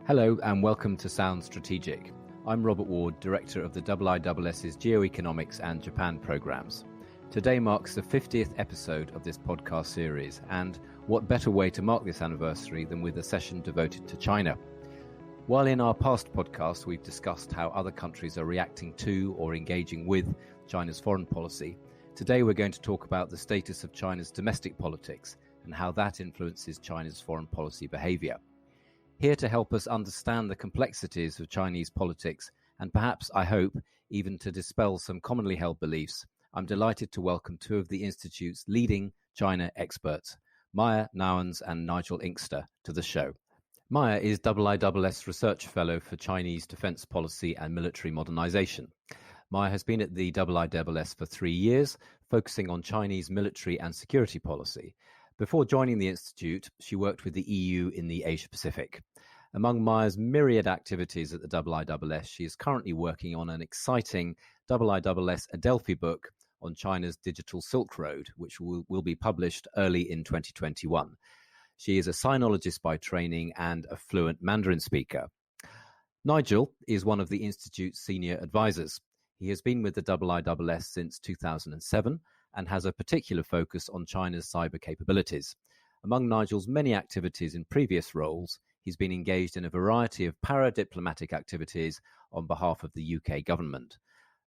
Hello and welcome to Sound Strategic. I'm Robert Ward, Director of the IISS's Geo-economics and Japan programs. Today marks the 50th episode of this podcast series, and what better way to mark this anniversary than with a session devoted to China. While in our past podcasts we've discussed how other countries are reacting to or engaging with China's foreign policy, today we're going to talk about the status of China's domestic politics and how that influences China's foreign policy behaviour. Here to help us understand the complexities of Chinese politics and perhaps, I hope, even to dispel some commonly held beliefs, I'm delighted to welcome two of the Institute's leading China experts, Meia, Nouwens and Nigel Inkster, to the show. Meia is IISS Research Fellow for Chinese Defence Policy and Military Modernisation. Meia has been at the IISS for 3 years, focusing on Chinese military and security policy. Before joining the Institute, she worked with the EU in the Asia-Pacific. Among Meia's myriad activities at the IISS, she is currently working on an exciting IISS Adelphi book on China's digital Silk Road, which will be published early in 2021. She is a sinologist by training and a fluent Mandarin speaker. Nigel is one of the Institute's senior advisors. He has been with the IISS since 2007 and has a particular focus on China's cyber capabilities. Among Nigel's many activities in previous roles, he's been engaged in a variety of para-diplomatic activities on behalf of the UK government.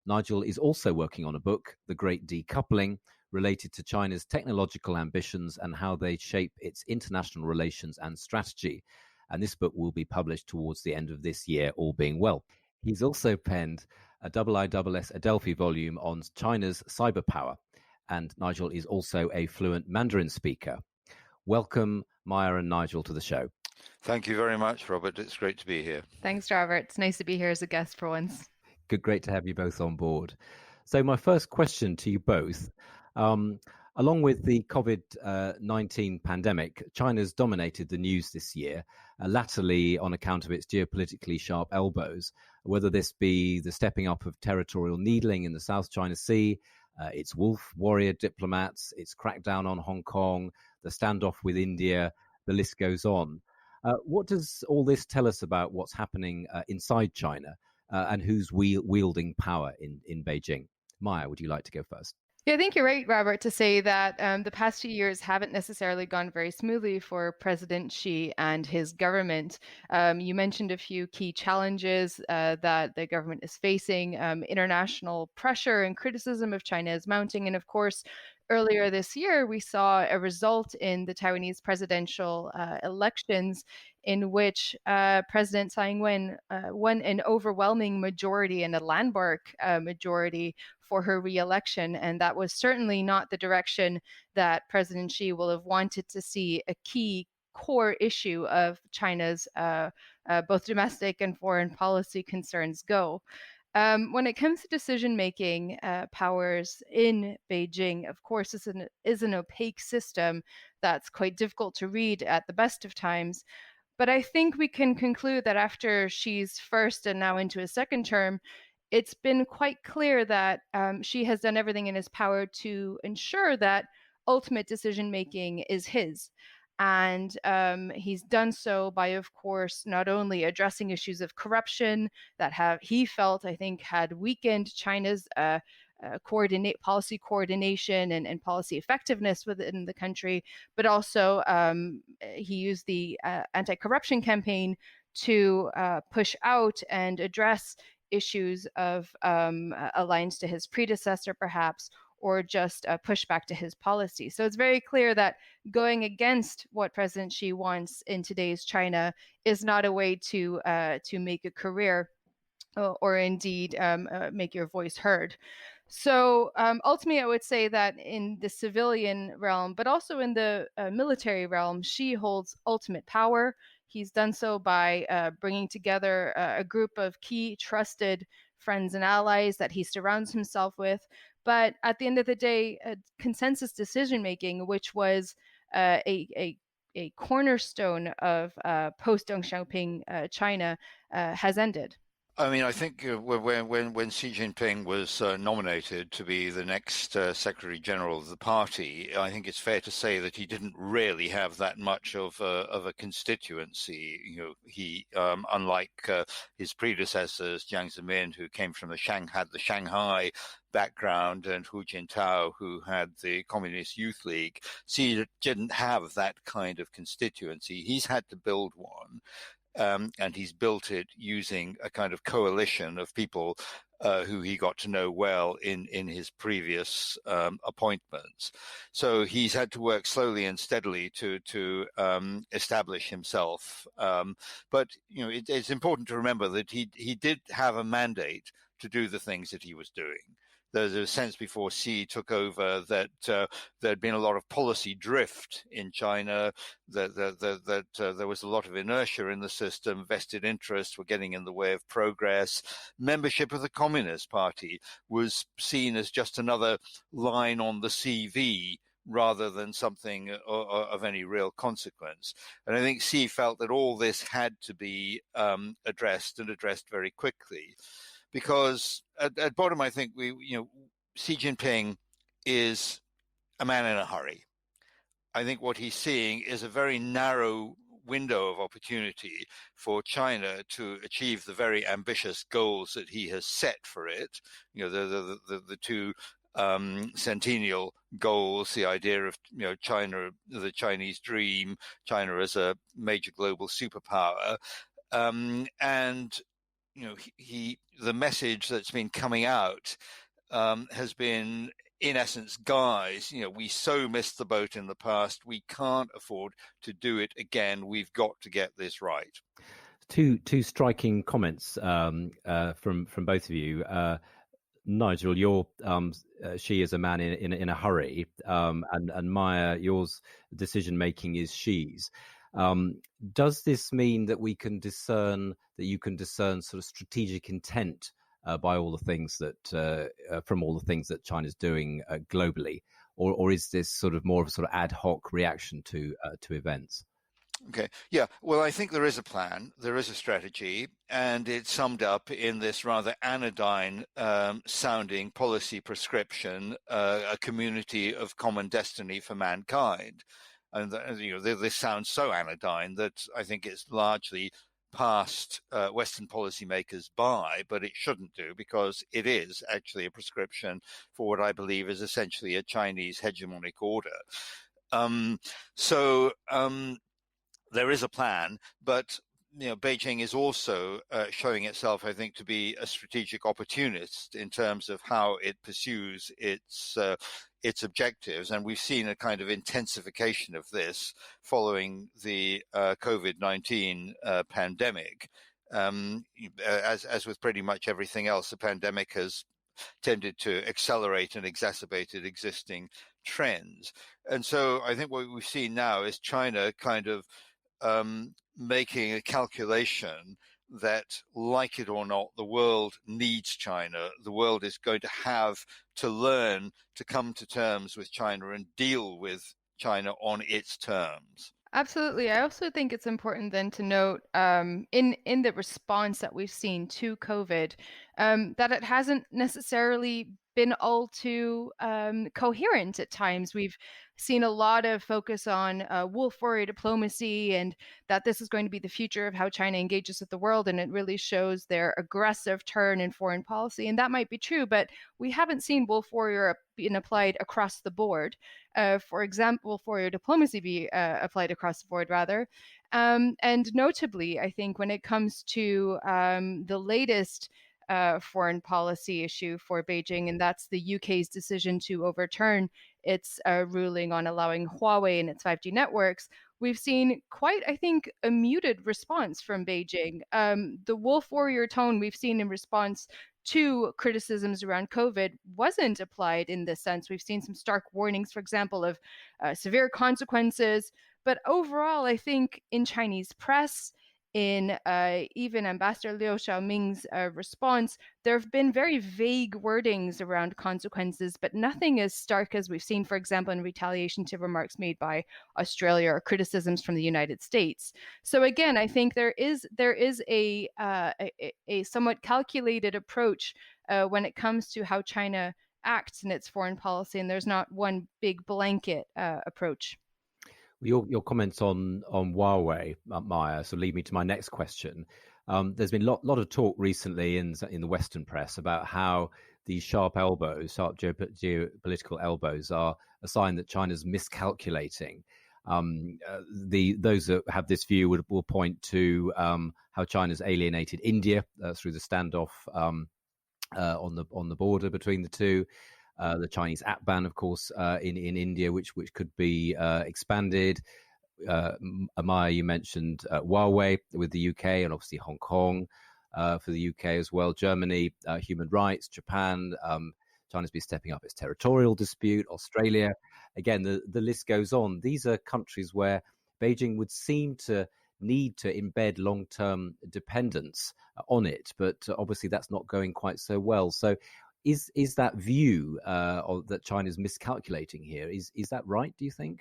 Nigel is also working on a book, The Great Decoupling, related to China's technological ambitions and how they shape its international relations and strategy. And this book will be published towards the end of this year, all being well. He's also penned a IISS Adelphi volume on China's cyber power. And Nigel is also a fluent Mandarin speaker. Welcome, Meia and Nigel, to the show. Thank you very much, Robert. It's great to be here. Thanks, Robert. It's nice to be here as a guest for once. Great to have you both on board. So my first question to you both, along with the COVID-19 pandemic, China's dominated the news this year, latterly on account of its geopolitically sharp elbows, whether this be the stepping up of territorial needling in the South China Sea, its wolf warrior diplomats, its crackdown on Hong Kong, the standoff with India, the list goes on. What does all this tell us about what's happening inside China and who's wielding power in Beijing? Meia, would you like to go first? Yeah, I think you're right, Robert, to say that the past few years haven't necessarily gone very smoothly for President Xi and his government. You mentioned a few key challenges that the government is facing. International pressure and criticism of China is mounting. And of course, earlier this year, we saw a result in the Taiwanese presidential elections in which President Tsai Ing-wen won an overwhelming majority and a landmark majority for her re-election. And that was certainly not the direction that President Xi will have wanted to see a key core issue of China's both domestic and foreign policy concerns go. When it comes to decision-making powers in Beijing, of course, this is an opaque system that's quite difficult to read at the best of times. But I think we can conclude that after Xi's first and now into his second term, it's been quite clear that Xi has done everything in his power to ensure that ultimate decision-making is his. And he's done so by, of course, not only addressing issues of corruption that he felt, I think, had weakened China's policy coordination and policy effectiveness within the country, but also he used the anti-corruption campaign to push out and address issues of alliance to his predecessor, perhaps, or just push back to his policy. So it's very clear that going against what President Xi wants in today's China is not a way to make a career or indeed make your voice heard. So ultimately, I would say that in the civilian realm, but also in the military realm, Xi holds ultimate power. He's done so by bringing together a group of key trusted friends and allies that he surrounds himself with. But at the end of the day, consensus decision-making, which was a cornerstone of post-Deng Xiaoping China, has ended. I mean, I think when Xi Jinping was nominated to be the next Secretary General of the party, I think it's fair to say that he didn't really have that much of a constituency. He, unlike his predecessors, Jiang Zemin, who came from had the Shanghai background, and Hu Jintao, who had the Communist Youth League, Xi didn't have that kind of constituency. He's had to build one. And he's built it using a kind of coalition of people who he got to know well in his previous appointments. So he's had to work slowly and steadily to establish himself. But it's important to remember that he did have a mandate to do the things that he was doing. There's a sense before Xi took over that there'd been a lot of policy drift in China, that there was a lot of inertia in the system, vested interests were getting in the way of progress. Membership of the Communist Party was seen as just another line on the CV rather than something of any real consequence. And I think Xi felt that all this had to be addressed, and addressed very quickly. Because at bottom, I think Xi Jinping is a man in a hurry. I think what he's seeing is a very narrow window of opportunity for China to achieve the very ambitious goals that he has set for it. The two centennial goals, the idea of China, the Chinese dream, China as a major global superpower, and the message that's been coming out has been, in essence, guys, we so missed the boat in the past. We can't afford to do it again. We've got to get this right. Two striking comments from both of you. Nigel, she is a man in a hurry, and Meia, yours decision making is she's. Does this mean that you can discern sort of strategic intent by all the things that from all the things that China's doing globally, or is this sort of more of a sort of ad hoc reaction to events? Okay. Yeah. Well, I think there is a plan, there is a strategy, and it's summed up in this rather anodyne sounding policy prescription, a community of common destiny for mankind. And this sounds so anodyne that I think it's largely passed Western policymakers by, but it shouldn't do, because it is actually a prescription for what I believe is essentially a Chinese hegemonic order. There is a plan, but Beijing is also showing itself, I think, to be a strategic opportunist in terms of how it pursues its objectives, and we've seen a kind of intensification of this following the COVID-19 pandemic. As with pretty much everything else, the pandemic has tended to accelerate and exacerbated existing trends, and so I think what we've seen now is China kind of making a calculation that, like it or not, the world needs China. The world is going to have to learn to come to terms with China and deal with China on its terms. Absolutely. I also think it's important then to note in the response that we've seen to COVID, that it hasn't necessarily been all too coherent at times. We've seen a lot of focus on wolf warrior diplomacy, and that this is going to be the future of how China engages with the world, and it really shows their aggressive turn in foreign policy. And that might be true, but we haven't seen wolf warrior being applied across the board. For example, wolf warrior diplomacy be applied across the board, rather. And notably, I think when it comes to the latest foreign policy issue for Beijing, and that's the UK's decision to overturn its ruling on allowing Huawei and its 5G networks, we've seen quite, I think, a muted response from Beijing. The wolf warrior tone we've seen in response to criticisms around COVID wasn't applied in this sense. We've seen some stark warnings, for example, of severe consequences. But overall, I think in Chinese press, in even Ambassador Liu Xiaoming's response, there have been very vague wordings around consequences, but nothing as stark as we've seen, for example, in retaliation to remarks made by Australia or criticisms from the United States. So again, I think there is a somewhat calculated approach when it comes to how China acts in its foreign policy, and there's not one big blanket approach. Your comments on Huawei, Meia, so lead me to my next question. There's been a lot of talk recently in the Western press about how these sharp geopolitical elbows are a sign that China's miscalculating. Those that have this view will point to how China's alienated India through the standoff on the border between the two. The Chinese app ban, of course, in India, which could be expanded. Meia, you mentioned Huawei with the UK, and obviously Hong Kong for the UK as well. Germany, human rights. Japan, China's been stepping up its territorial dispute. Australia, again, the list goes on. These are countries where Beijing would seem to need to embed long-term dependence on it, but obviously that's not going quite so well. So is that view that China's miscalculating here, is that right, do you think?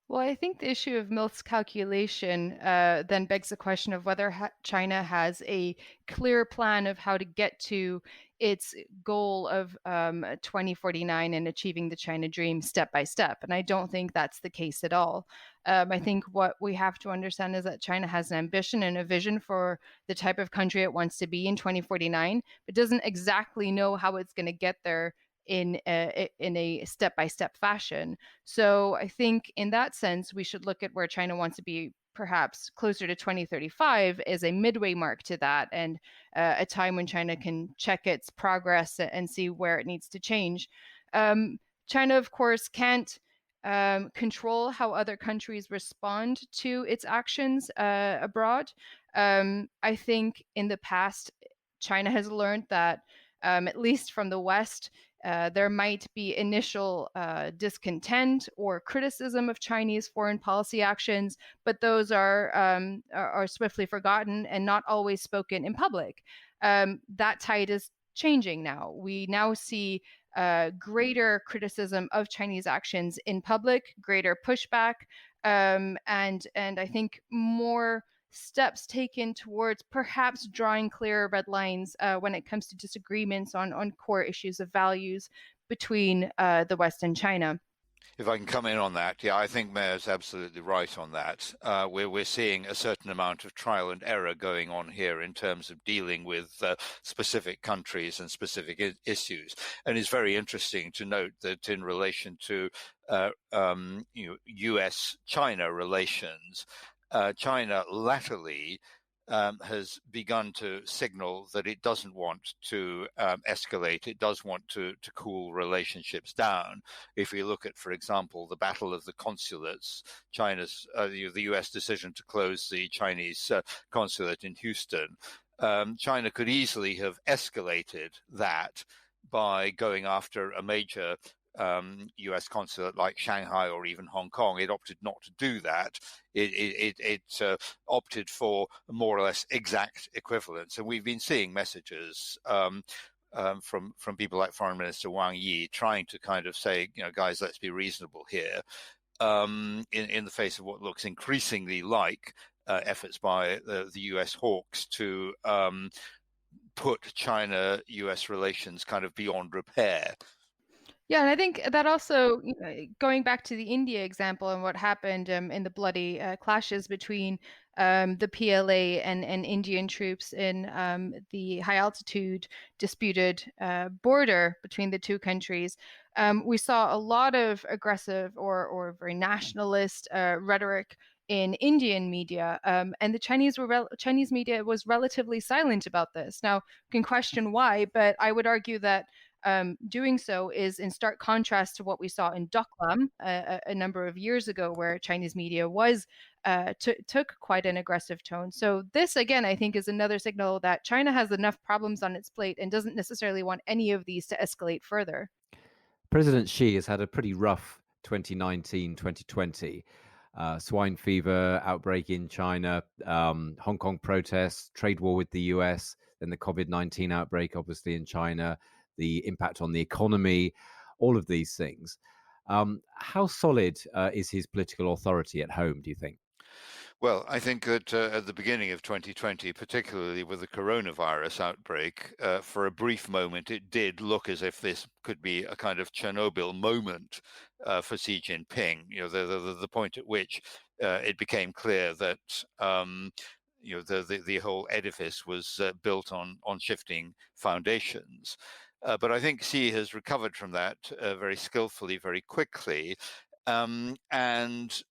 Well, I think the issue of miscalculation then begs the question of whether China has a clear plan of how to get to its goal of 2049 and achieving the China dream step by step. And I don't think that's the case at all. I think what we have to understand is that China has an ambition and a vision for the type of country it wants to be in 2049, but doesn't exactly know how it's going to get there in a step-by-step fashion. So I think in that sense, we should look at where China wants to be perhaps closer to 2035 as a midway mark to that, and a time when China can check its progress and see where it needs to change. China, of course, can't control how other countries respond to its actions abroad. I think in the past, China has learned that, at least from the West, there might be initial discontent or criticism of Chinese foreign policy actions, but those are swiftly forgotten and not always spoken in public. That tide is changing now. We now see greater criticism of Chinese actions in public, greater pushback, and I think more steps taken towards perhaps drawing clearer red lines when it comes to disagreements on core issues of values between the West and China. If I can come in on that, yeah, I think Meia's absolutely right on that. We're seeing a certain amount of trial and error going on here in terms of dealing with specific countries and specific issues. And it's very interesting to note that in relation to US-China relations, China latterly has begun to signal that it doesn't want to escalate. It does want to cool relationships down. If we look at, for example, the battle of the consulates, China's the US decision to close the Chinese consulate in Houston, China could easily have escalated that by going after a major US consulate like Shanghai or even Hong Kong. It opted not to do that. It opted for more or less exact equivalence. And we've been seeing messages from people like Foreign Minister Wang Yi trying to kind of say, guys, let's be reasonable here, in the face of what looks increasingly like efforts by the US hawks to put China-US relations kind of beyond repair. Yeah, and I think that also, going back to the India example and what happened in the bloody clashes between the PLA and Indian troops in the high altitude disputed border between the two countries, we saw a lot of aggressive or very nationalist rhetoric in Indian media, and the Chinese media was relatively silent about this. Now, you can question why, but I would argue that doing so is in stark contrast to what we saw in Doklam a number of years ago, where Chinese media was took quite an aggressive tone. So this, again, I think is another signal that China has enough problems on its plate and doesn't necessarily want any of these to escalate further. President Xi has had a pretty rough 2019, 2020. swine fever outbreak in China, Hong Kong protests, trade war with the US, then the COVID-19 outbreak, obviously, in China, the impact on the economy, all of these things. How solid is his political authority at home, do you think? Well, I think that at the beginning of 2020, particularly with the coronavirus outbreak, for a brief moment, it did look as if this could be a kind of Chernobyl moment for Xi Jinping. The point at which it became clear that the whole edifice was built on shifting foundations. But I think Xi has recovered from that very skillfully, very quickly. And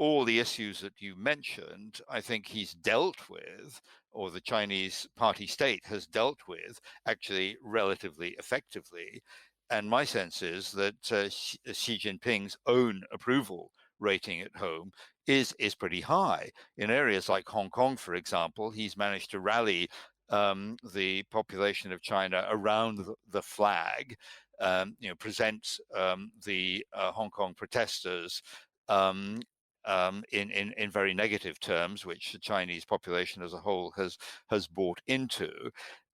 all the issues that you mentioned, I think he's dealt with, or the Chinese party state has dealt with, actually relatively effectively. And my sense is that Xi Jinping's own approval rating at home is pretty high. In areas like Hong Kong, for example, he's managed to rally the population of China around the flag, present the Hong Kong protesters in very negative terms, which the Chinese population as a whole has bought into.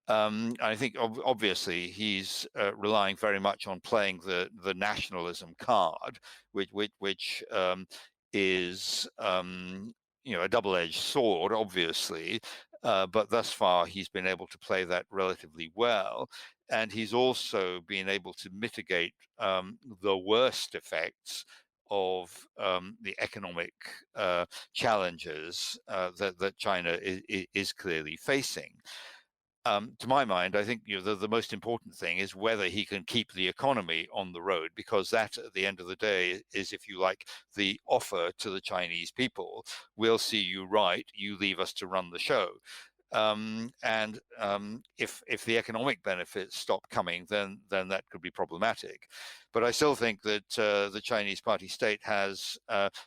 I think obviously he's relying very much on playing the nationalism card, which is a double-edged sword, obviously. But thus far, he's been able to play that relatively well. And he's also been able to mitigate the worst effects of the economic challenges that China is clearly facing. To my mind, I think the most important thing is whether he can keep the economy on the road, because that, at the end of the day, is, if you like, the offer to the Chinese people. We'll see you right, you leave us to run the show. And if the economic benefits stop coming, then that could be problematic. But I still think that the Chinese party state has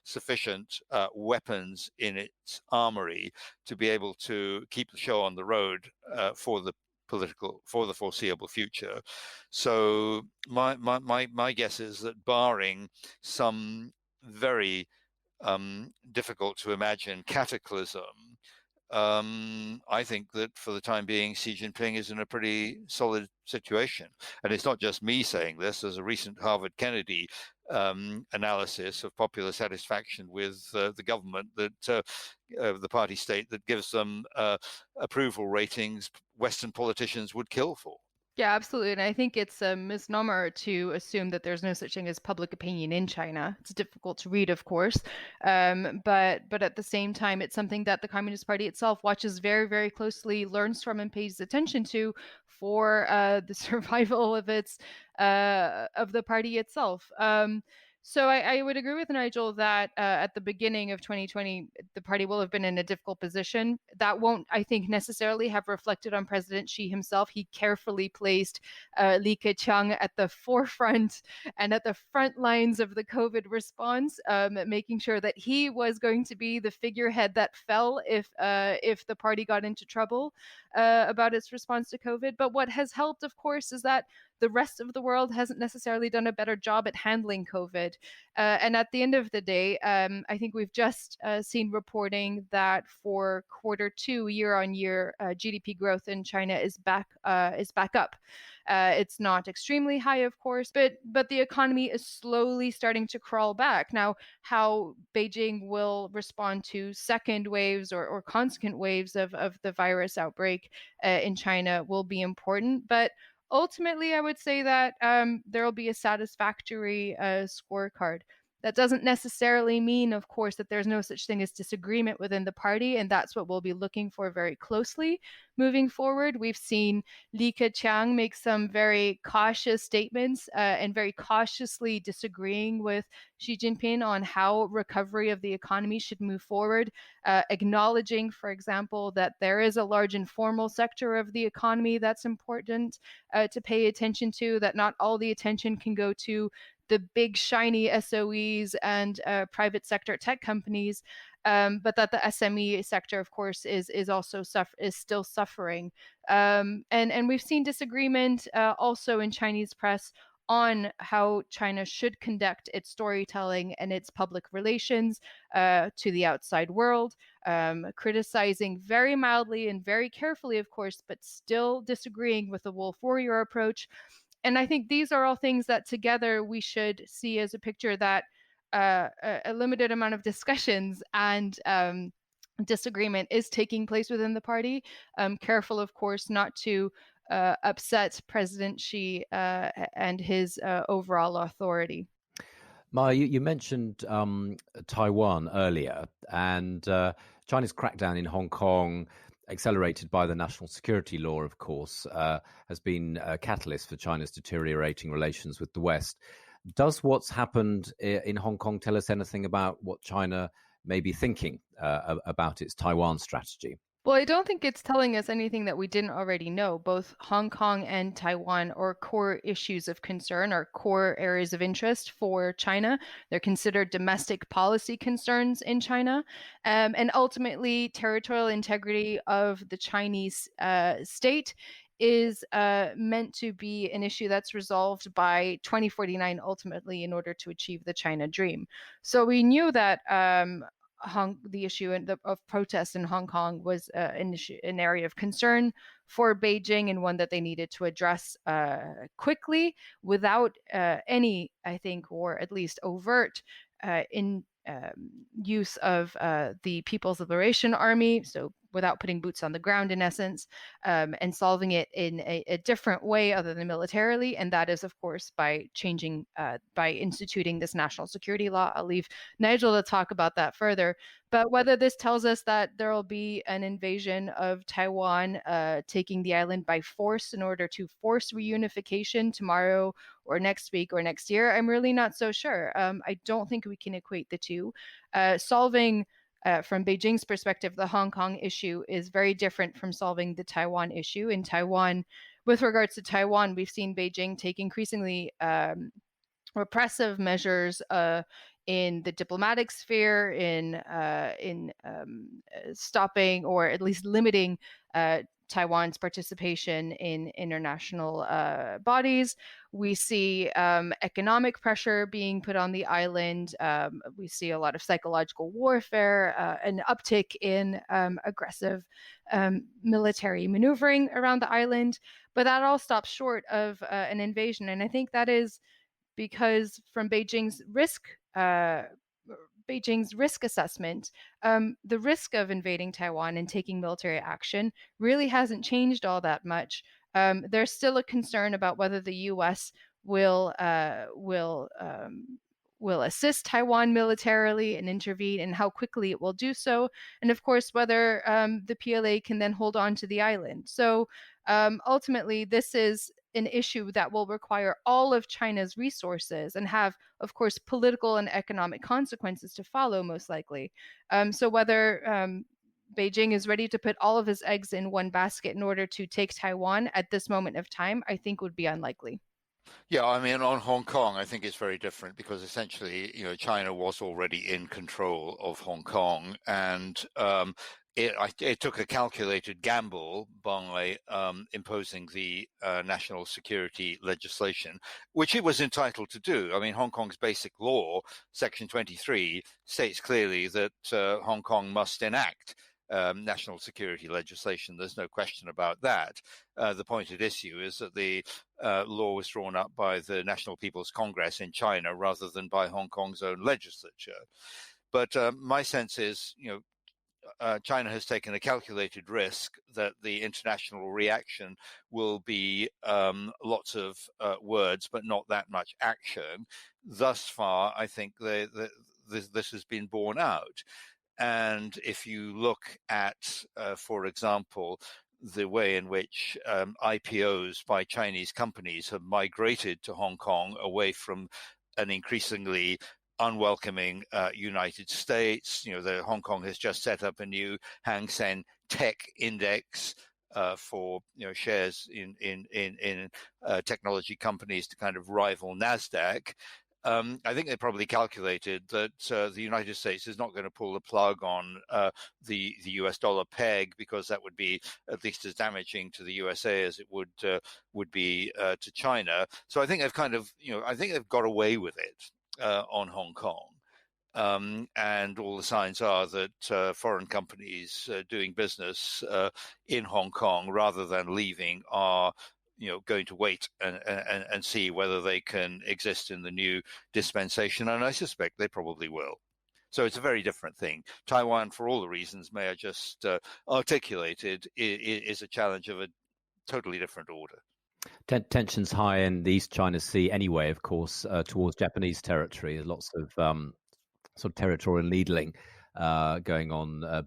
sufficient weapons in its armory to be able to keep the show on the road for the foreseeable future. So my guess is that, barring some very difficult to imagine cataclysm, I think that for the time being, Xi Jinping is in a pretty solid situation. And it's not just me saying this. There's a recent Harvard Kennedy analysis of popular satisfaction with the government, that the party state, that gives them approval ratings Western politicians would kill for. Yeah, absolutely. And I think it's a misnomer to assume that there's no such thing as public opinion in China. It's difficult to read, of course. But at the same time, it's something that the Communist Party itself watches very, very closely, learns from, and pays attention to for the survival of the party itself. So I would agree with Nigel that at the beginning of 2020, the party will have been in a difficult position. That won't, I think, necessarily have reflected on President Xi himself. He carefully placed Li Keqiang at the forefront and at the front lines of the COVID response, making sure that he was going to be the figurehead that fell if the party got into trouble about its response to COVID. But what has helped, of course, is that the rest of the world hasn't necessarily done a better job at handling COVID. And at the end of the day, I think we've just seen reporting that for Q2, year-on-year, GDP growth in China is back up. It's not extremely high, of course, but the economy is slowly starting to crawl back. Now, how Beijing will respond to second waves or consequent waves of the virus outbreak in China will be important. But ultimately, I would say that there will be a satisfactory scorecard. That doesn't necessarily mean, of course, that there's no such thing as disagreement within the party, and that's what we'll be looking for very closely moving forward. We've seen Li Keqiang make some very cautious statements and very cautiously disagreeing with Xi Jinping on how recovery of the economy should move forward, acknowledging, for example, that there is a large informal sector of the economy that's important to pay attention to, that not all the attention can go to the big shiny SOEs and private sector tech companies, but that the SME sector, of course, is also still suffering. And we've seen disagreement also in Chinese press on how China should conduct its storytelling and its public relations to the outside world, criticizing very mildly and very carefully, of course, but still disagreeing with the Wolf Warrior approach. And I think these are all things that together we should see as a picture that a limited amount of discussions and disagreement is taking place within the party. Careful, of course, not to upset President Xi and his overall authority. Meia, you mentioned Taiwan earlier, and China's crackdown in Hong Kong, accelerated by the national security law, of course, has been a catalyst for China's deteriorating relations with the West. Does what's happened in Hong Kong tell us anything about what China may be thinking about its Taiwan strategy? Well, I don't think it's telling us anything that we didn't already know. Both Hong Kong and Taiwan are core issues of concern, are core areas of interest for China. They're considered domestic policy concerns in China. And ultimately, territorial integrity of the Chinese state is meant to be an issue that's resolved by 2049 ultimately in order to achieve the China dream. So we knew that the issue of protests in Hong Kong was an area of concern for Beijing, and one that they needed to address quickly without any, I think, or at least overt use of the People's Liberation Army, so without putting boots on the ground in essence, and solving it in a different way other than militarily. And that is, of course, by instituting this national security law. I'll leave Nigel to talk about that further. But whether this tells us that there will be an invasion of Taiwan, taking the island by force in order to force reunification tomorrow or next week or next year, I'm really not so sure. I don't think we can equate the two. Solving from Beijing's perspective, the Hong Kong issue is very different from solving the Taiwan issue. In Taiwan, with regards to Taiwan, we've seen Beijing take increasingly repressive measures in the diplomatic sphere, in stopping or at least limiting Taiwan's participation in international bodies. We see economic pressure being put on the island. We see a lot of psychological warfare, an uptick in aggressive military maneuvering around the island. But that all stops short of an invasion. And I think that is because from Beijing's risk assessment, the risk of invading Taiwan and taking military action really hasn't changed all that much. There's still a concern about whether the U.S. will assist Taiwan militarily and intervene, and how quickly it will do so, and of course whether the PLA can then hold on to the island. So ultimately, this is an issue that will require all of China's resources and have, of course, political and economic consequences to follow, most likely. So whether Beijing is ready to put all of his eggs in one basket in order to take Taiwan at this moment of time, I think would be unlikely. Yeah, I mean, on Hong Kong, I think it's very different because essentially, China was already in control of Hong Kong, and it took a calculated gamble by imposing the national security legislation, which it was entitled to do. I mean, Hong Kong's basic law, Section 23, states clearly that Hong Kong must enact national security legislation. There's no question about that. The point at issue is that the law was drawn up by the National People's Congress in China rather than by Hong Kong's own legislature. But my sense is, China has taken a calculated risk that the international reaction will be lots of words, but not that much action. Thus far, I think this has been borne out. And if you look at, for example, the way in which IPOs by Chinese companies have migrated to Hong Kong away from an increasingly unwelcoming United States. Hong Kong has just set up a new Hang Seng Tech Index for shares in technology companies to kind of rival NASDAQ. I think they probably calculated that the United States is not going to pull the plug on the US dollar peg, because that would be at least as damaging to the USA as it would be to China. So I think they've I think they've got away with it on Hong Kong. And all the signs are that foreign companies doing business in Hong Kong, rather than leaving, are going to wait and see whether they can exist in the new dispensation. And I suspect they probably will. So it's a very different thing. Taiwan, for all the reasons Meia just articulated, is a challenge of a totally different order. Tensions high in the East China Sea anyway, of course, towards Japanese territory. There's lots of sort of territorial needling going on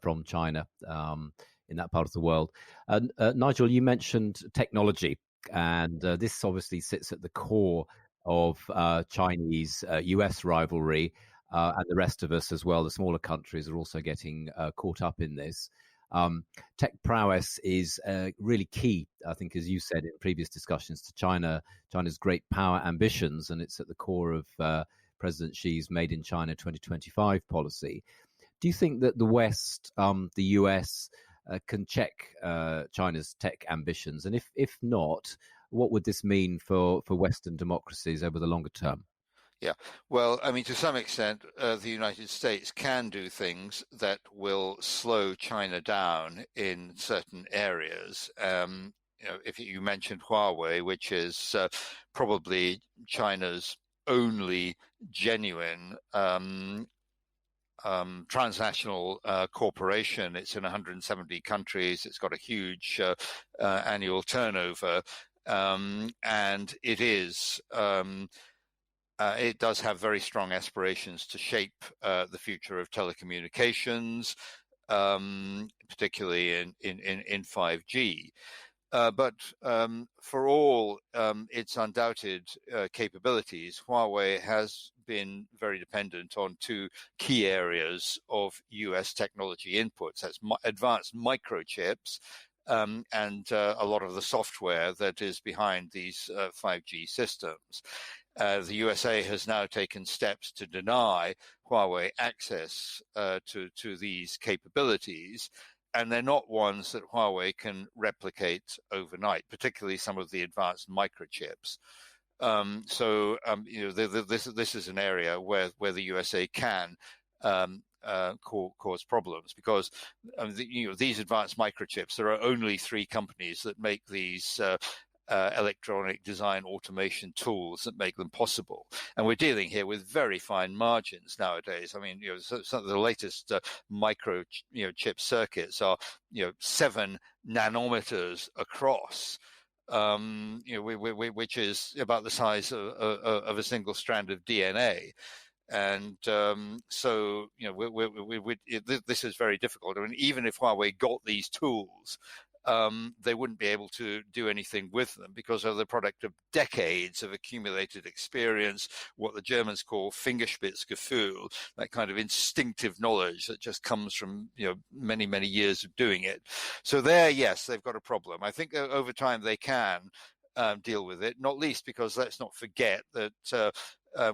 from China in that part of the world. Nigel, you mentioned technology, and this obviously sits at the core of Chinese-US rivalry, and the rest of us as well, the smaller countries, are also getting caught up in this. Tech prowess is really key, I think, as you said in previous discussions, to China's great power ambitions, and it's at the core of President Xi's Made in China 2025 policy. Do you think that the West, the US, can check China's tech ambitions? And if not, what would this mean for Western democracies over the longer term? Yeah, well, I mean, to some extent, the United States can do things that will slow China down in certain areas. If you mentioned Huawei, which is probably China's only genuine transnational corporation. It's in 170 countries. It's got a huge annual turnover, and it is. It does have very strong aspirations to shape the future of telecommunications, particularly in 5G. But for all its undoubted capabilities, Huawei has been very dependent on two key areas of US technology inputs. That's advanced microchips and a lot of the software that is behind these 5G systems. The USA has now taken steps to deny Huawei access to these capabilities, and they're not ones that Huawei can replicate overnight, particularly some of the advanced microchips. This is an area where the USA can cause problems, because these advanced microchips, there are only 3 companies that make these electronic design automation tools that make them possible, and we're dealing here with very fine margins nowadays. I mean, some of the latest micro chip circuits are 7 nanometers across, which is about the size of a single strand of DNA. And this is very difficult. I mean, even if Huawei got these tools, they wouldn't be able to do anything with them, because they're the product of decades of accumulated experience, what the Germans call Fingerspitzgefühl, that kind of instinctive knowledge that just comes from many, many years of doing it. So there, yes, they've got a problem. I think over time they can deal with it, not least because let's not forget that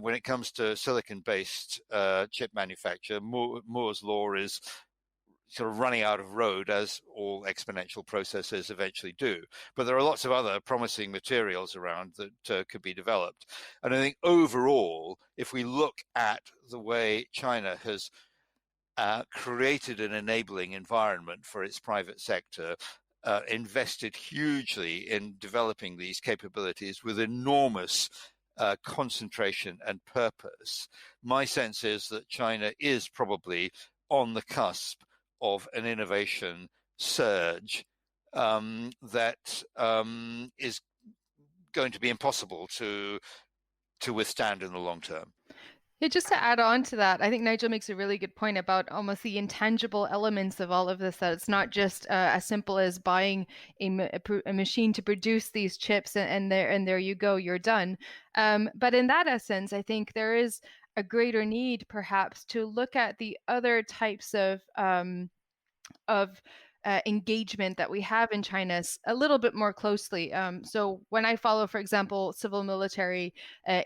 when it comes to silicon-based chip manufacture, Moore's law is sort of running out of road, as all exponential processes eventually do. But there are lots of other promising materials around that could be developed. And I think overall, if we look at the way China has created an enabling environment for its private sector, invested hugely in developing these capabilities with enormous concentration and purpose, my sense is that China is probably on the cusp of an innovation surge that is going to be impossible to withstand in the long term. Yeah, just to add on to that, I think Nigel makes a really good point about almost the intangible elements of all of this, that it's not just as simple as buying a machine to produce these chips and there you go, you're done. But in that essence, I think there is a greater need perhaps to look at the other types of engagement that we have in China a little bit more closely. So when I follow, for example, civil military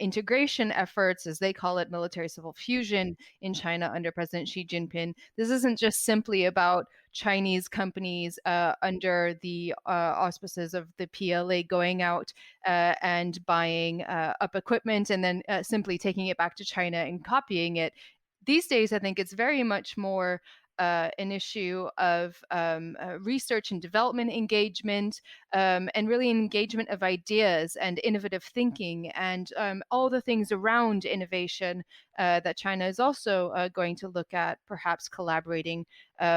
integration efforts, as they call it, military civil fusion in China under President Xi Jinping, this isn't just simply about Chinese companies under the auspices of the PLA going out and buying up equipment and then simply taking it back to China and copying it. These days, I think it's very much more an issue of research and development engagement, and really engagement of ideas and innovative thinking and all the things around innovation that China is also going to look at, perhaps collaborating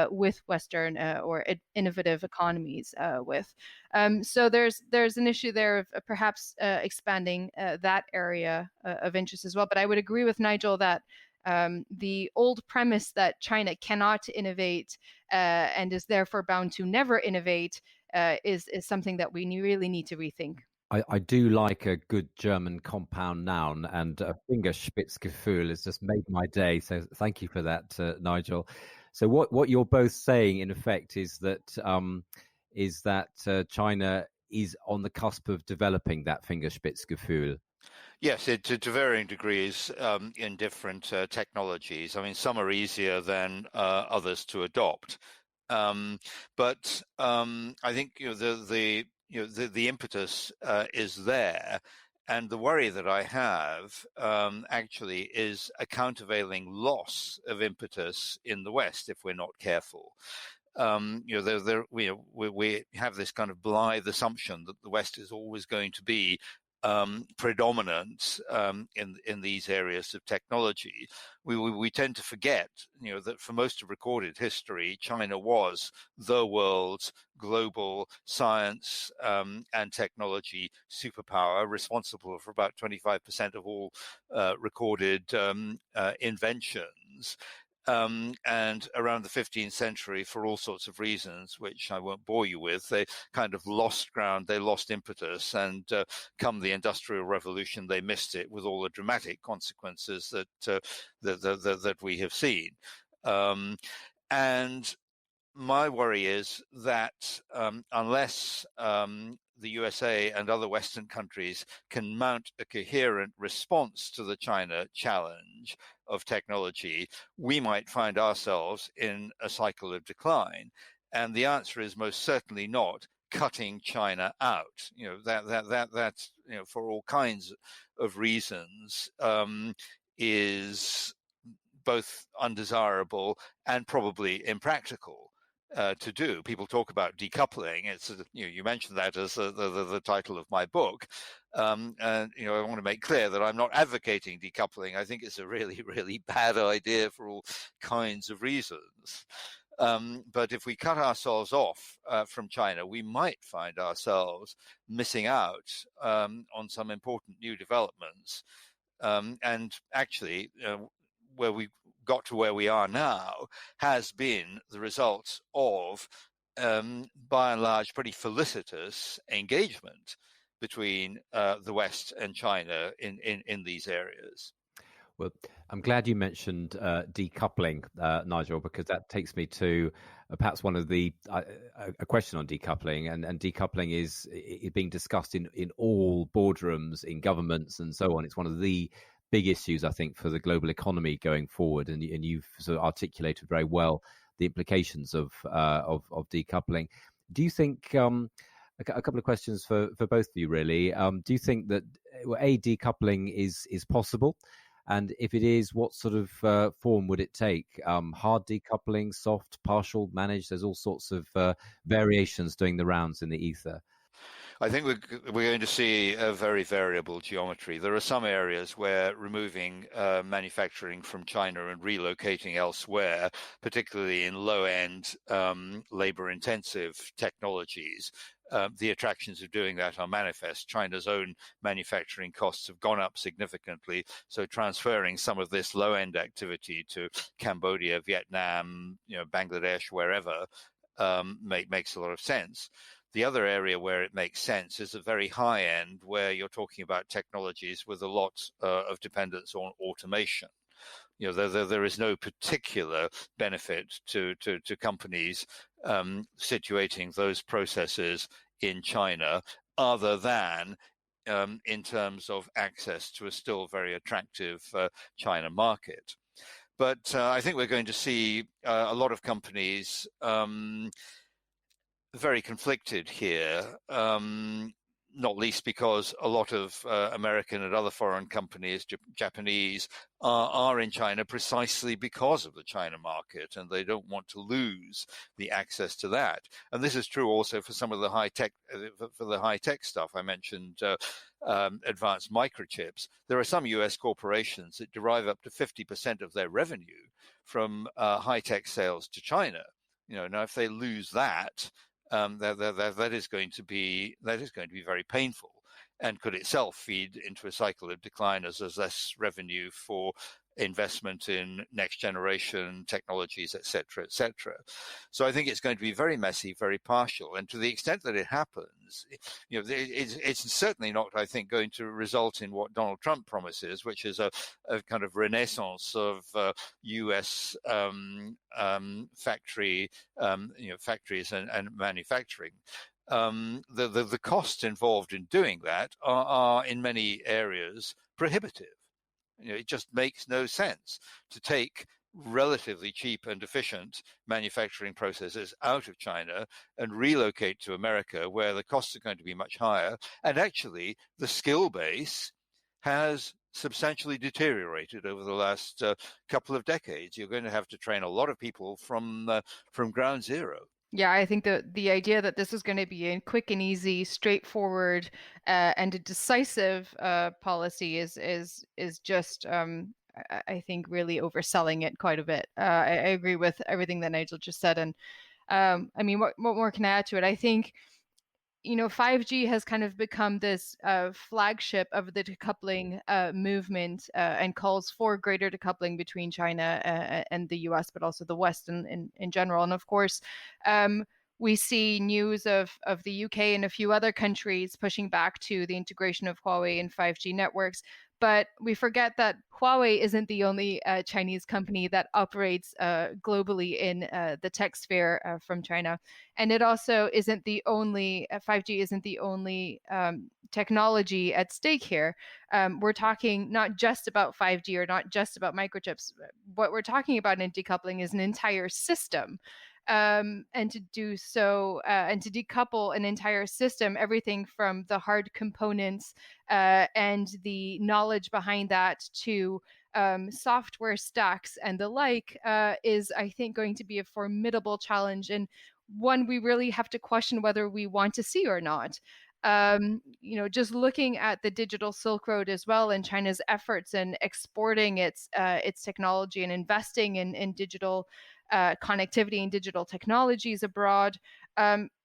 with Western or innovative economies with. So there's an issue there of perhaps expanding that area of interest as well. But I would agree with Nigel that the old premise that China cannot innovate and is therefore bound to never innovate is something that we really need to rethink. I do like a good German compound noun, and Fingerspitzgefühl has just made my day. So thank you for that, Nigel. So what you're both saying, in effect, is that China is on the cusp of developing that Fingerspitzgefühl. Yes, to varying degrees in different technologies. I mean, some are easier than others to adopt, but I think the impetus is there, and the worry that I have actually is a countervailing loss of impetus in the West if we're not careful. We have this kind of blithe assumption that the West is always going to be predominant in these areas of technology. We tend to forget, that for most of recorded history, China was the world's global science and technology superpower, responsible for about 25% of all recorded inventions. And around the 15th century, for all sorts of reasons, which I won't bore you with, they kind of lost ground, they lost impetus, and come the Industrial Revolution, they missed it with all the dramatic consequences that we have seen. And my worry is that unless the USA and other Western countries can mount a coherent response to the China challenge of technology, we might find ourselves in a cycle of decline. And the answer is most certainly not cutting China out. That's for all kinds of reasons is both undesirable and probably impractical. To do. People talk about decoupling. It's you mentioned that as the title of my book, and I want to make clear that I'm not advocating decoupling. I think it's a really, really bad idea for all kinds of reasons. But if we cut ourselves off from China, we might find ourselves missing out on some important new developments. And actually, where we got to where we are now has been the result of, by and large, pretty felicitous engagement between the West and China in these areas. Well, I'm glad you mentioned decoupling, Nigel, because that takes me to perhaps one of the a question on decoupling, and decoupling is being discussed in all boardrooms, in governments, and so on. It's one of the big issues, I think, for the global economy going forward, and you've sort of articulated very well the implications of decoupling. Do you think a couple of questions for both of you, really? Do you think that decoupling is possible? And if it is, what sort of form would it take? Hard decoupling, soft, partial, managed? There's all sorts of variations doing the rounds in the ether. I think we're going to see a very variable geometry. There are some areas where removing manufacturing from China and relocating elsewhere, particularly in low-end, labor-intensive technologies, the attractions of doing that are manifest. China's own manufacturing costs have gone up significantly, so transferring some of this low-end activity to Cambodia, Vietnam, Bangladesh, wherever, makes a lot of sense. The other area where it makes sense is a very high end, where you're talking about technologies with a lot of dependence on automation. there is no particular benefit to companies situating those processes in China, other than in terms of access to a still very attractive China market. But I think we're going to see a lot of companies very conflicted here, not least because a lot of American and other foreign companies, Japanese, are in China precisely because of the China market, and they don't want to lose the access to that. And this is true also for some of the high tech, stuff I mentioned. Advanced microchips. There are some US corporations that derive up to 50% of their revenue from high-tech sales to China. Now if they lose that, that is going to be very painful, and could itself feed into a cycle of decline as there's less revenue for investment in next generation technologies, etc., etc. So I think it's going to be very messy, very partial, and to the extent that it happens, it's certainly not, I think, going to result in what Donald Trump promises, which is a kind of renaissance of U.S. factories and manufacturing. The costs involved in doing that are in many areas prohibitive. It just makes no sense to take relatively cheap and efficient manufacturing processes out of China and relocate to America, where the costs are going to be much higher. And actually, the skill base has substantially deteriorated over the last couple of decades. You're going to have to train a lot of people from ground zero. Yeah, I think the idea that this is going to be a quick and easy, straightforward, and a decisive policy is just, I think, really overselling it quite a bit. I agree with everything that Nigel just said, and I mean, what more can I add to it? I think 5G has kind of become this flagship of the decoupling movement, and calls for greater decoupling between China and the US, but also the West in general. And of course, we see news of the UK and a few other countries pushing back to the integration of Huawei and 5G networks. But we forget that Huawei isn't the only Chinese company that operates globally in the tech sphere from China. And it also isn't the only, 5G isn't the only technology at stake here. We're talking not just about 5G or not just about microchips. What we're talking about in decoupling is an entire system. And to do so, and to decouple an entire system, everything from the hard components and the knowledge behind that to software stacks and the like, is, I think, going to be a formidable challenge, and one we really have to question whether we want to see or not. Just looking at the digital Silk Road as well, and China's efforts in exporting its technology and investing in digital connectivity and digital technologies abroad,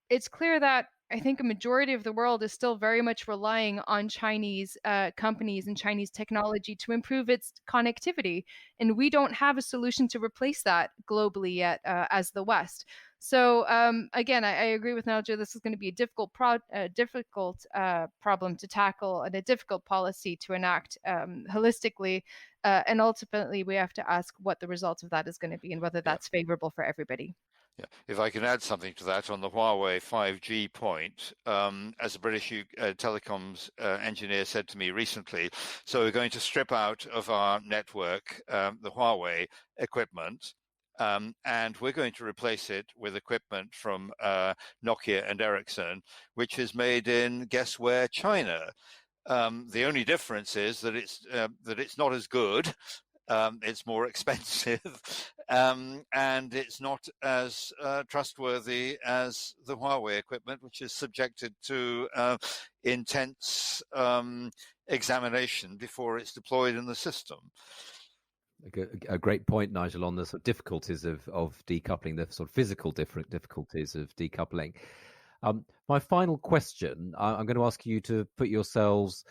it's clear that I think a majority of the world is still very much relying on Chinese companies and Chinese technology to improve its connectivity. And we don't have a solution to replace that globally yet as the West. So again, I agree with Nigel. This is going to be a difficult problem to tackle and a difficult policy to enact holistically. And ultimately, we have to ask what the result of that is going to be and whether that's favorable for everybody. Yeah. If I can add something to that on the Huawei 5G point, as a British telecoms engineer said to me recently, so we're going to strip out of our network the Huawei equipment, and we're going to replace it with equipment from Nokia and Ericsson, which is made in, guess where, China. The only difference is that it's not as good. It's more expensive, and it's not as trustworthy as the Huawei equipment, which is subjected to intense examination before it's deployed in the system. A great point, Nigel, on the sort of difficulties of decoupling, the sort of physical difficulties of decoupling. My final question, I'm going to ask you to put yourselves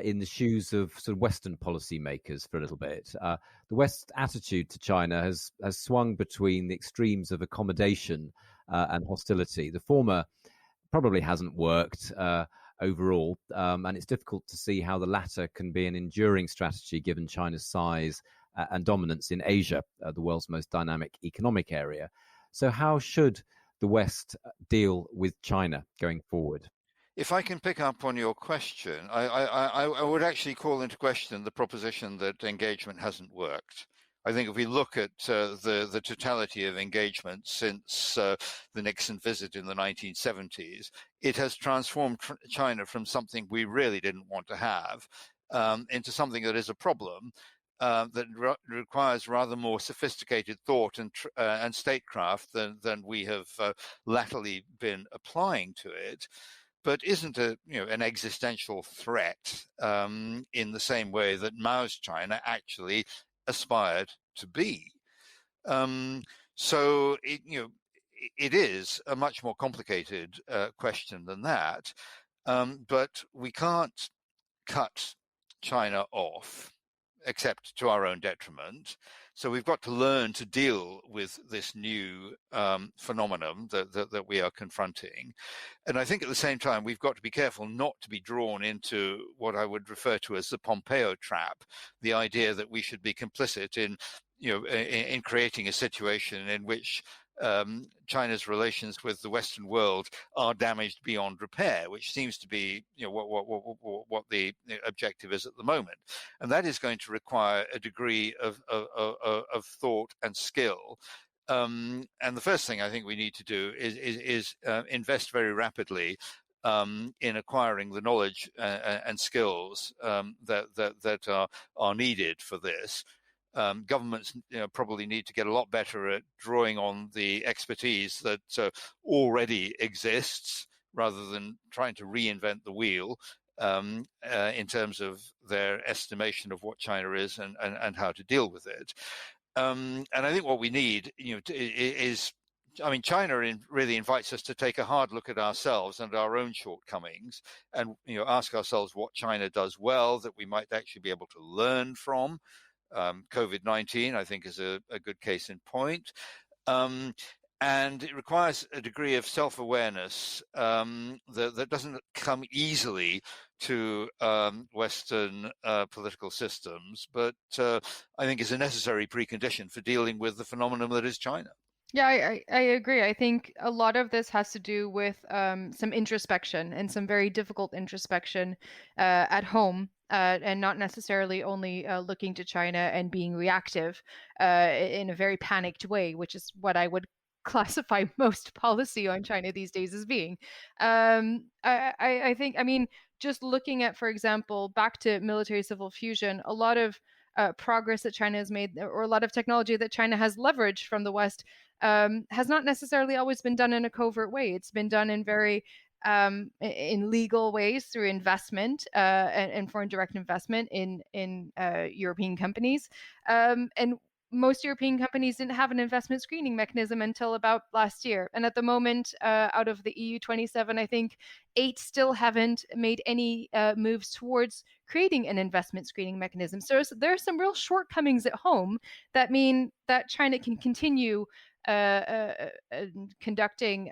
in the shoes of sort of Western policymakers for a little bit. The West's attitude to China has swung between the extremes of accommodation and hostility. The former probably hasn't worked overall, and it's difficult to see how the latter can be an enduring strategy given China's size and dominance in Asia, the world's most dynamic economic area. So how should the West deal with China going forward? If I can pick up on your question, I would actually call into question the proposition that engagement hasn't worked. I think if we look at the totality of engagement since the Nixon visit in the 1970s, it has transformed China from something we really didn't want to have into something that is a problem that requires rather more sophisticated thought and statecraft than we have latterly been applying to it, but isn't an existential threat in the same way that Mao's China actually aspired to be. So it is a much more complicated question than that, but we can't cut China off except to our own detriment. So we've got to learn to deal with this new phenomenon that we are confronting. And I think at the same time, we've got to be careful not to be drawn into what I would refer to as the Pompeo Trap, the idea that we should be complicit in creating a situation in which China's relations with the Western world are damaged beyond repair, which seems to be what the objective is at the moment, and that is going to require a degree of thought and skill. And the first thing I think we need to do is invest very rapidly in acquiring the knowledge and skills that are needed for this. Governments probably need to get a lot better at drawing on the expertise that already exists rather than trying to reinvent the wheel in terms of their estimation of what China is and how to deal with it. And I think what we need is, China really invites us to take a hard look at ourselves and our own shortcomings and ask ourselves what China does well that we might actually be able to learn from. COVID-19, I think, is a good case in point. And it requires a degree of self-awareness that doesn't come easily to Western political systems, but I think is a necessary precondition for dealing with the phenomenon that is China. Yeah, I agree. I think a lot of this has to do with some introspection and some very difficult introspection at home. And not necessarily only looking to China and being reactive in a very panicked way, which is what I would classify most policy on China these days as being. I think, just looking at, for example, back to military civil fusion, a lot of progress that China has made, or a lot of technology that China has leveraged from the West, has not necessarily always been done in a covert way. It's been done in very in legal ways through investment and foreign direct investment in European companies. And most European companies didn't have an investment screening mechanism until about last year. And at the moment, out of the EU 27, I think 8 still haven't made any moves towards creating an investment screening mechanism. So there are some real shortcomings at home that mean that China can continue conducting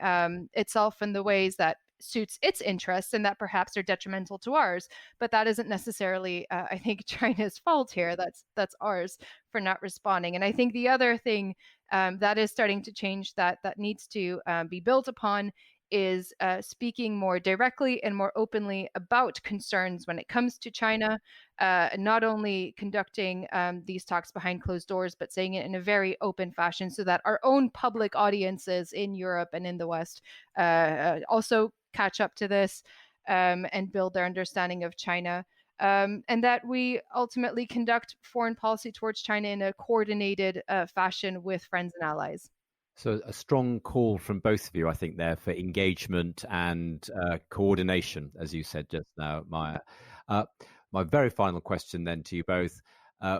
itself in the ways that suits its interests and that perhaps are detrimental to ours. But that isn't necessarily, I think, China's fault here. That's ours for not responding. And I think the other thing that is starting to change that needs to be built upon is speaking more directly and more openly about concerns when it comes to China, not only conducting these talks behind closed doors, but saying it in a very open fashion so that our own public audiences in Europe and in the West also catch up to this and build their understanding of China. And that we ultimately conduct foreign policy towards China in a coordinated fashion with friends and allies. So a strong call from both of you, I think, there for engagement and coordination, as you said just now, Meia. My very final question then to you both,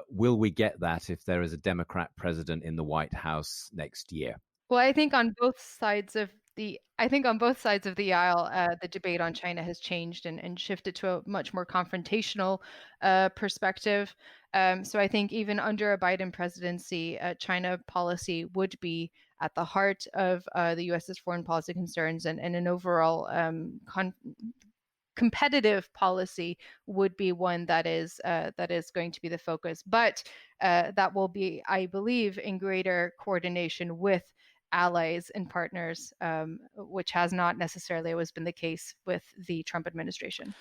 will we get that if there is a Democrat president in the White House next year? Well, I think on both sides of the aisle, the debate on China has changed and shifted to a much more confrontational perspective. So I think even under a Biden presidency, China policy would be at the heart of the U.S.'s foreign policy concerns and an overall competitive policy would be one that is going to be the focus, but that will be, I believe, in greater coordination with allies and partners, which has not necessarily always been the case with the Trump administration.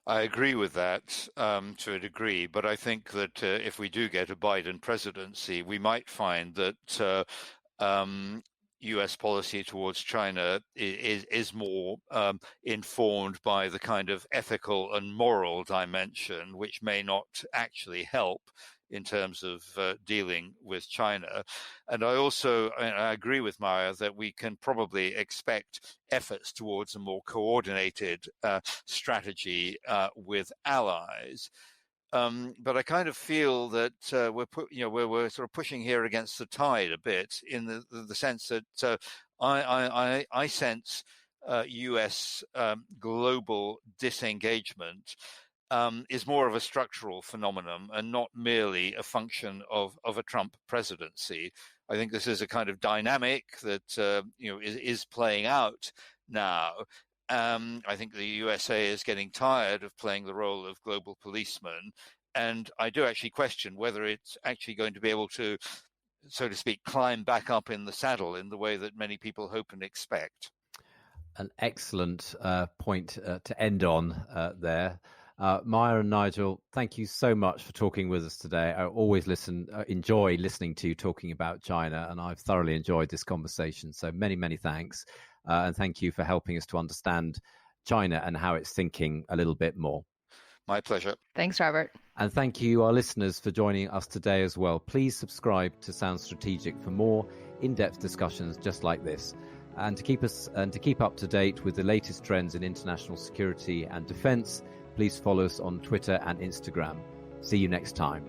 I agree with that to a degree, but I think that if we do get a Biden presidency, we might find that US policy towards China is more informed by the kind of ethical and moral dimension, which may not actually help in terms of dealing with China. And I agree with Meia that we can probably expect efforts towards a more coordinated strategy with allies. But I kind of feel that we're sort of pushing here against the tide a bit, in the sense that I sense US global disengagement is more of a structural phenomenon and not merely a function of a Trump presidency. I think this is a kind of dynamic that is playing out now. I think the USA is getting tired of playing the role of global policeman, and I do actually question whether it's actually going to be able to, so to speak, climb back up in the saddle in the way that many people hope and expect. An excellent point to end on there. Meia and Nigel, thank you so much for talking with us today. I always enjoy listening to you talking about China, and I've thoroughly enjoyed this conversation. So many, many thanks. And thank you for helping us to understand China and how it's thinking a little bit more. My pleasure. Thanks, Robert. And thank you, our listeners, for joining us today as well. Please subscribe to Sound Strategic for more in-depth discussions just like this. And to keep up to date with the latest trends in international security and defense, please follow us on Twitter and Instagram. See you next time.